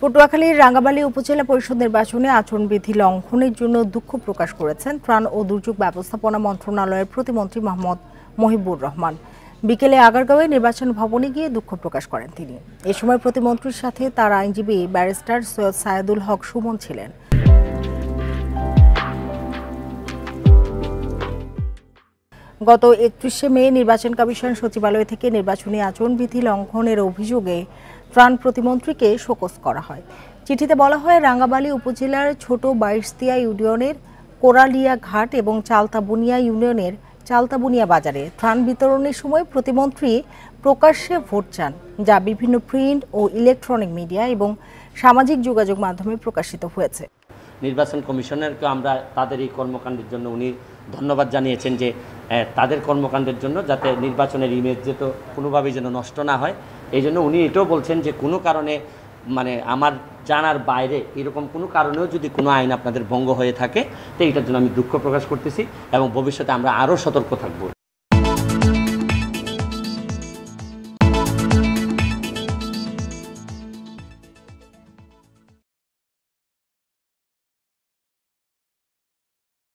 পটুয়াখালীর রাঙ্গামালী উপজেলা পরিষদ নির্বাচনে আচরণবিধি লঙ্ঘনের জন্য দুঃখ প্রকাশ করেছেন ত্রাণ ও দুর্যোগ ব্যবস্থাপনা মন্ত্রণালয়ের প্রতিমন্ত্রী মোহাম্মদ মহিবুর রহমান। বিকেলে আগারগাঁওয়ে নির্বাচন ভবনে গিয়ে দুঃখ প্রকাশ করেন তিনি। এ সময় প্রতিমন্ত্রীর সাথে তার আইনজীবী ব্যারিস্টার সৈয়দ সায়েদুল হক সুমন ছিলেন। গত 31শে মে নির্বাচন কমিশন সচিবালয় থেকে নির্বাচনী আচরণবিধি লঙ্ঘনের অভিযোগে ত্রাণ প্রতিমন্ত্রীকে শোকজ করা হয়। চিঠিতে বলা হয়, রাঙ্গামালী উপজেলার ছোট বাইশতিয়া ইউনিয়নের কোরালিয়া ঘাট এবং চালতাবুনিয়া ইউনিয়নের চালতাবুনিয়া বাজারে ত্রাণ বিতরণের সময় প্রতিমন্ত্রী প্রকাশ্যে ভোট চান, যা বিভিন্ন প্রিন্ট ও ইলেকট্রনিক মিডিয়া এবং সামাজিক যোগাযোগ মাধ্যমে প্রকাশিত হয়েছে। নির্বাচন কমিশনারকে আমরা তাদের এই কর্মকাণ্ডের জন্য উনি ধন্যবাদ জানিয়েছেন যে তাদের কর্মকাণ্ডের জন্য যাতে নির্বাচনের ইমেজ যেত কোনোভাবেই যেন নষ্ট না হয়। এই জন্য উনি এটাও বলছেন যে কোনো কারণে আমার জানার বাইরে এরকম কোনো কারণেও যদি কোনো আইন আপনাদের ভঙ্গ হয়ে থাকে তো এটার জন্য আমি দুঃখ প্রকাশ করতেছি এবং ভবিষ্যতে আমরা আরও সতর্ক থাকব।